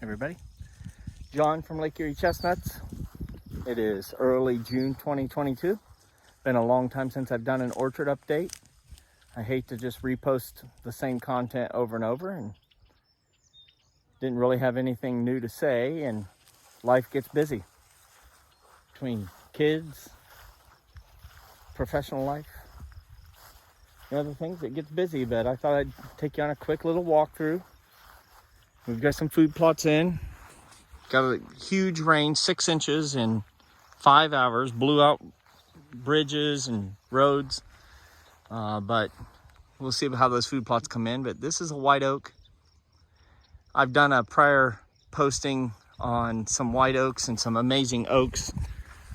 everybody. John from Lake Erie Chestnuts. It is early June 2022. Been a long time since I've done an orchard update. I hate to just repost the same content over and over, and didn't really have anything new to say, and life gets busy between kids, professional life, and other things. It gets busy, but I thought I'd take you on a quick little walkthrough. We've got some food plots in. Got a huge rain, 6 inches in 5 hours, blew out bridges and roads. But we'll see how those food plots come in. But this is a white oak. I've done a prior posting on some white oaks and some amazing oaks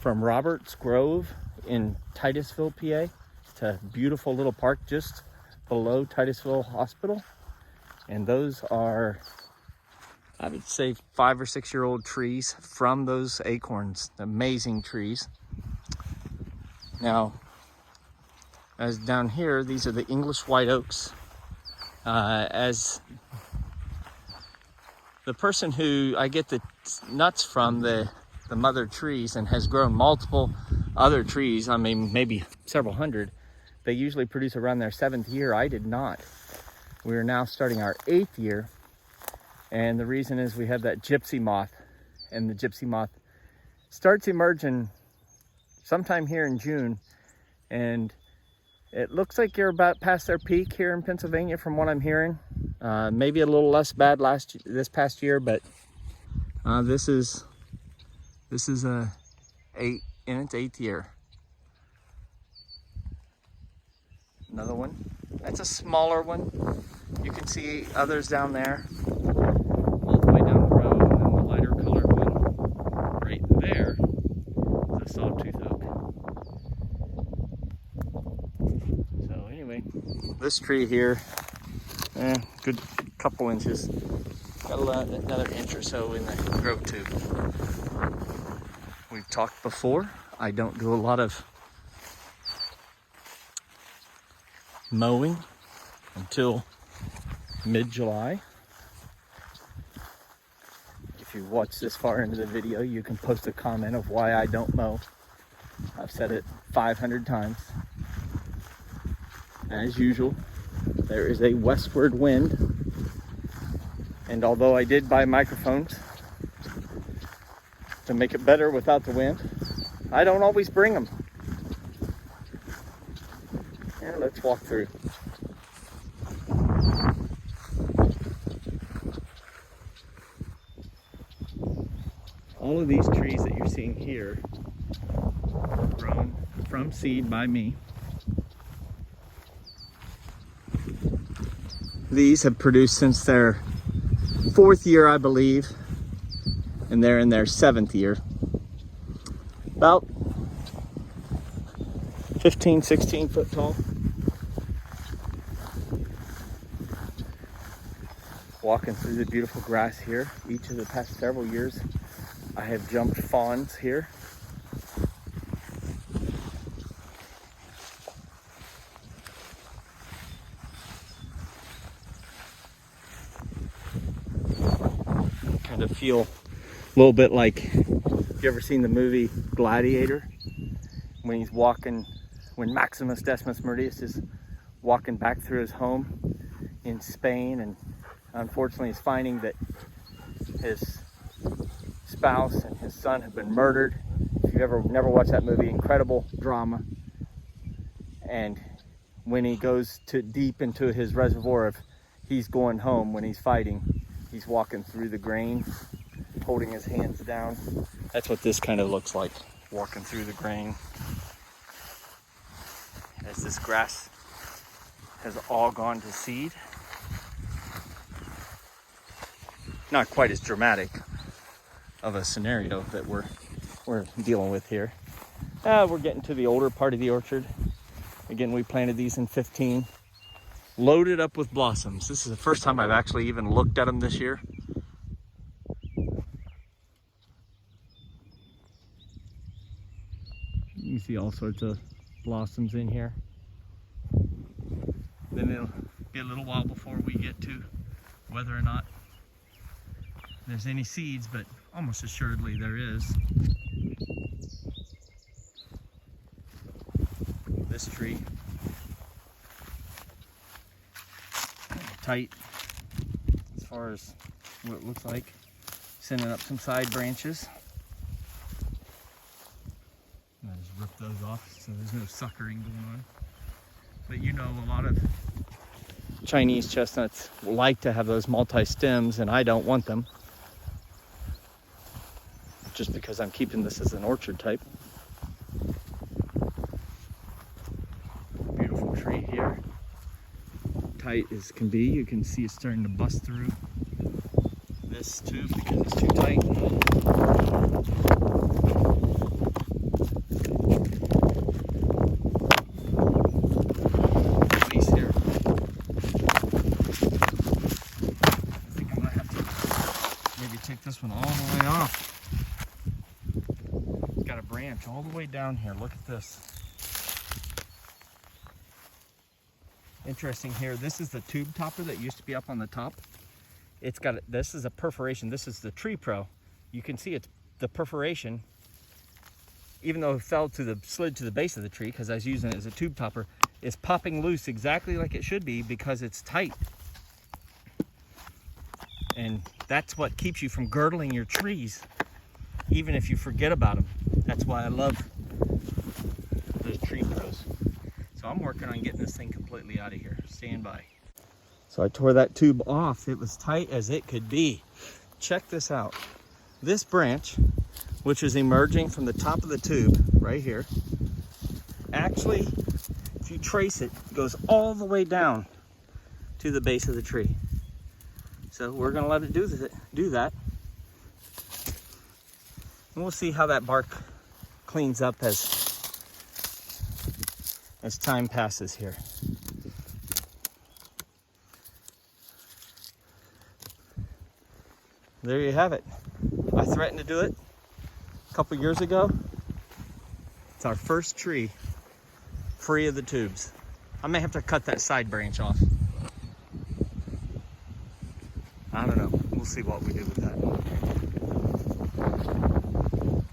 from Roberts Grove in Titusville, PA. It's a beautiful little park just below Titusville Hospital. And those are, I would say, 5 or 6 year old trees from those acorns. Amazing trees. Now, as down here, these are the English white oaks. As the person who I get the nuts from, the mother trees, and has grown multiple other trees, I mean maybe several hundred, they usually produce around their 7th year. I did not. We are now starting our 8th year. And the reason is we have that gypsy moth, and the gypsy moth starts emerging sometime here in June, and it looks like you're about past their peak here in Pennsylvania from what I'm hearing. Maybe a little less bad this past year, but this is in its 8th year. Another one. That's a smaller one. You can see others down there. This tree here, good couple inches. Got another inch or so in the grow tube. We've talked before, I don't do a lot of mowing until mid-July. If you watch this far into the video, you can post a comment of why I don't mow. I've said it 500 times. As usual, there is a westward wind, and although I did buy microphones to make it better without the wind, I don't always bring them. And let's walk through. All of these trees that you're seeing here were grown from seed by me. These have produced since their 4th year, I believe, and they're in their 7th year. About 15, 16 foot tall. Walking through the beautiful grass here. Each of the past several years, I have jumped fawns here. Kind of feel a little bit like, have you ever seen the movie Gladiator? When he's walking, when Maximus Decimus Meridius is walking back through his home in Spain, and unfortunately is finding that his spouse and his son have been murdered. If you've never watched that movie, incredible drama. And when he goes deep into his reservoir of he's going home, when he's fighting, he's walking through the grain, holding his hands down. That's what this kind of looks like, walking through the grain. As this grass has all gone to seed. Not quite as dramatic of a scenario that we're dealing with here. We're getting to the older part of the orchard. Again, we planted these in 15. Loaded up with blossoms. This is the first time I've actually even looked at them this year. You see all sorts of blossoms in here. Then it'll be a little while before we get to whether or not there's any seeds, but almost assuredly there is. This tree, tight as far as what it looks like, sending up some side branches. I just rip those off so there's no suckering going on. But you know, a lot of Chinese chestnuts like to have those multi-stems, and I don't want them, just because I'm keeping this as an orchard type. Beautiful tree here. Tight as can be. You can see it's starting to bust through this tube because it's too tight. Piece here. I think I'm gonna have to maybe take this one all the way off. It's got a branch all the way down here. Look at this. Interesting here, this is the tube topper that used to be up on the top. It's got, this is a perforation. This is the Tree Pro. You can see it's the perforation, even though it fell to the, slid to the base of the tree because I was using it as a tube topper, is popping loose exactly like it should be because it's tight. And that's what keeps you from girdling your trees, even if you forget about them. That's why I love those Tree Pros. So I'm working on getting this thing completely out of here. Stand by. So I tore that tube off. It was tight as it could be. Check this out. This branch, which is emerging from the top of the tube right here, actually, if you trace it, goes all the way down to the base of the tree. So we're gonna let it do that. And we'll see how that bark cleans up as time passes here. There you have it. I threatened to do it a couple years ago. It's our first tree free of the tubes. I may have to cut that side branch off. I don't know. We'll see what we do with that.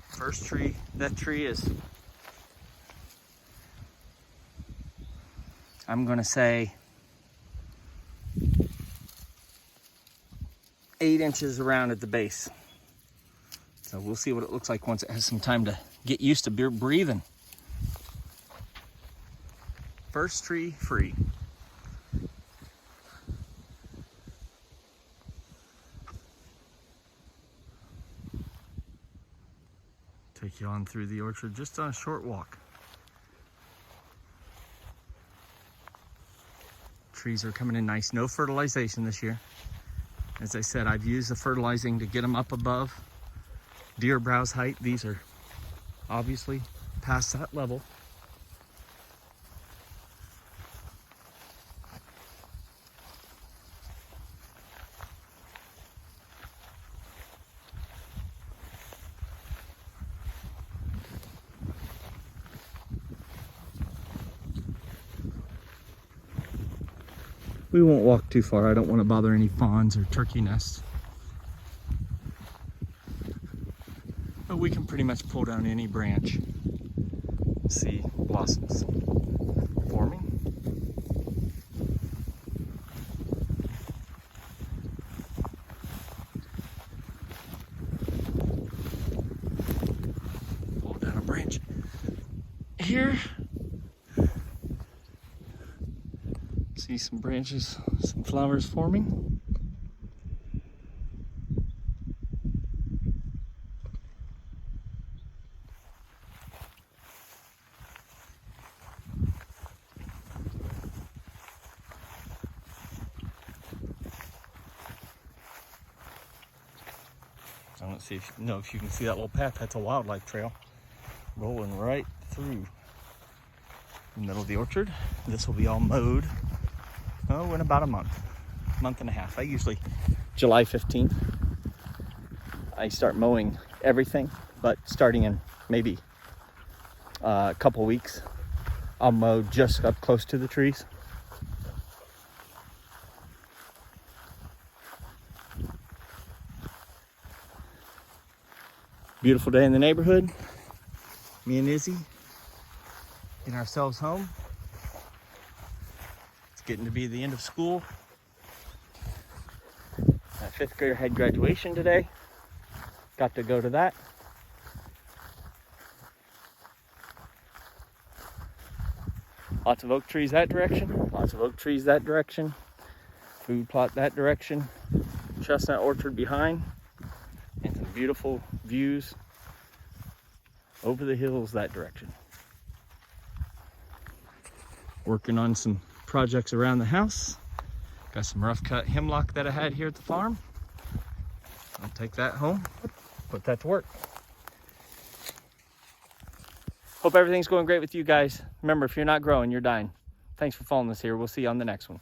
First tree. That tree is, I'm gonna say 8 inches around at the base. So we'll see what it looks like once it has some time to get used to breathing. First tree free. Take you on through the orchard just on a short walk. Trees are coming in nice. No fertilization this year. As I said, I've used the fertilizing to get them up above deer browse height. These are obviously past that level. We won't walk too far. I don't want to bother any fawns or turkey nests. But we can pretty much pull down any branch and see blossoms forming. Pull down a branch here. See some branches, some flowers forming. I don't see if you can see that little path. That's a wildlife trail rolling right through the middle of the orchard. This will be all mowed. Oh, in about a month and a half. I usually, July 15th, I start mowing everything, but starting in maybe a couple weeks, I'll mow just up close to the trees. Beautiful day in the neighborhood. Me and Izzy getting ourselves home. It's getting to be the end of school. My 5th grader had graduation today. Got to go to that. Lots of oak trees that direction. Lots of oak trees that direction. Food plot that direction. Chestnut orchard behind. And some beautiful views over the hills that direction. Working on some projects around the house. Got some rough cut hemlock that I had here at the farm. I'll take that home, put that to work. Hope everything's going great with you guys. Remember, if you're not growing, you're dying. Thanks for following us here. We'll see you on the next one.